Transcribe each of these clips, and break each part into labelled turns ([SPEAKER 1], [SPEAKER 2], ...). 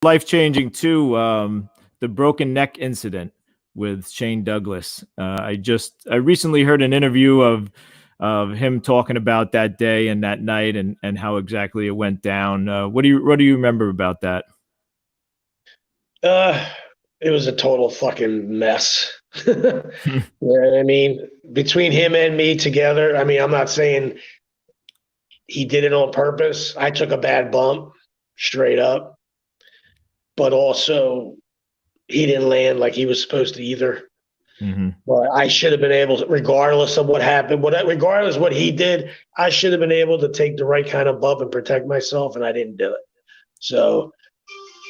[SPEAKER 1] life-changing too. The broken neck incident with Shane Douglas. I recently heard an interview of him talking about that day and that night and how exactly it went down. What do you remember about that?
[SPEAKER 2] It was a total fucking mess. Yeah, I mean, between him and me together, I mean, I'm not saying he did it on purpose. I took a bad bump, straight up. But also, he didn't land like he was supposed to either.
[SPEAKER 1] Mm-hmm.
[SPEAKER 2] But I should have been able to, regardless of what happened, regardless of what he did, I should have been able to take the right kind of bump and protect myself, and I didn't do it. So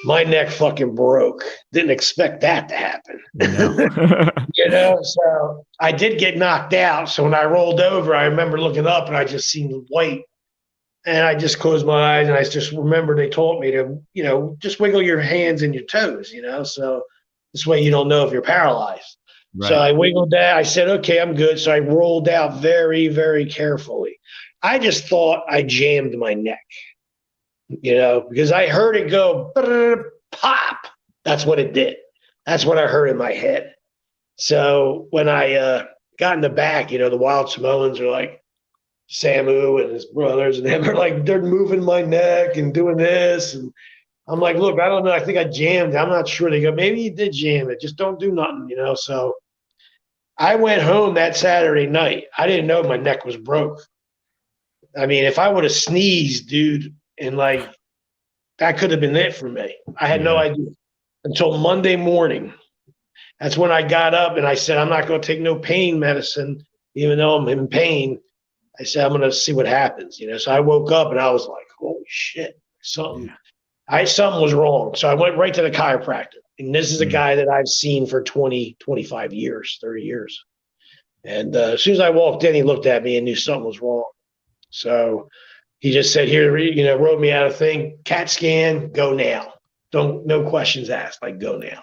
[SPEAKER 2] my neck fucking broke. Didn't expect that to happen.
[SPEAKER 1] No.
[SPEAKER 2] So I did get knocked out. So when I rolled over, I remember looking up and I just seen white. And I just closed my eyes and I just remember they told me to, just wiggle your hands and your toes, so this way you don't know if you're paralyzed. Right. So I wiggled that. I said, okay, I'm good. So I rolled out very, very carefully. I just thought I jammed my neck, because I heard it go pop. That's what it did. That's what I heard in my head. So when I got in the back, the Wild Samoans are like, Samu and his brothers and them are like, they're moving my neck and doing this. And I'm like, look, I don't know. I think I jammed. I'm not sure. They go, maybe you did jam it. Just don't do nothing, So I went home that Saturday night. I didn't know my neck was broke. I mean, if I would have sneezed, dude, and that could have been it for me. I had no idea until Monday morning. That's when I got up and I said, I'm not going to take no pain medicine, even though I'm in pain. I said, I'm going to see what happens, So I woke up and I was like, holy shit, something was wrong. So I went right to the chiropractor. And this is a guy that I've seen for 20, 25 years, 30 years. And as soon as I walked in, he looked at me and knew something was wrong. So he just said, here, wrote me out a thing, CAT scan, go now. No questions asked, go now.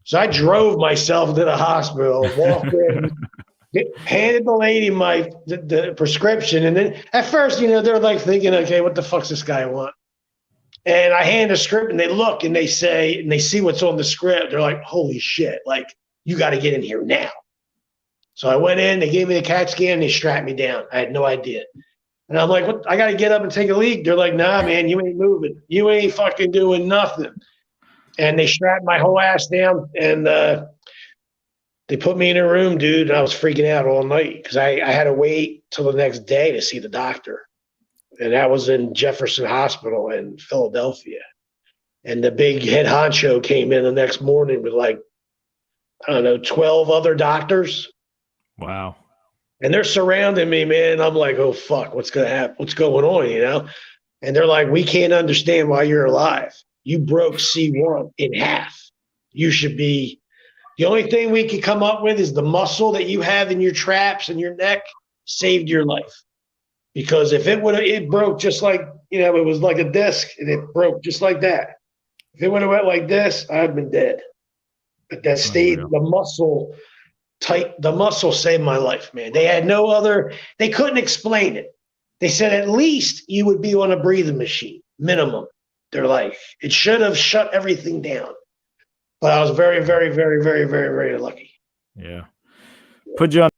[SPEAKER 2] So I drove myself to the hospital, walked in, handed the lady the prescription, and then at first, they're like thinking, okay, what the fuck's this guy want? And I hand the script, and they look, and they see what's on the script. They're like, holy shit, you got to get in here now. So I went in, they gave me the CAT scan, they strapped me down. I had no idea. And I'm like, what? I got to get up and take a leak. They're like, nah, man, you ain't moving. You ain't fucking doing nothing. And they strapped my whole ass down, and they put me in a room, dude, and I was freaking out all night because I had to wait till the next day to see the doctor. And that was in Jefferson Hospital in Philadelphia. And the big head honcho came in the next morning with 12 other doctors.
[SPEAKER 1] Wow.
[SPEAKER 2] And they're surrounding me, man. I'm like, oh, fuck, what's going to happen? What's going on, And they're like, we can't understand why you're alive. You broke C1 in half. You should be. The only thing we could come up with is the muscle that you have in your traps and your neck saved your life. Because if it broke just like, it was like a disc and it broke just like that. If it would have went like this, I'd been dead. But that stayed, the muscle saved my life, man. They had they couldn't explain it. They said at least you would be on a breathing machine, minimum. They're like, it should have shut everything down. But I was very, very, very, very, very, very lucky.
[SPEAKER 1] Yeah. Put you on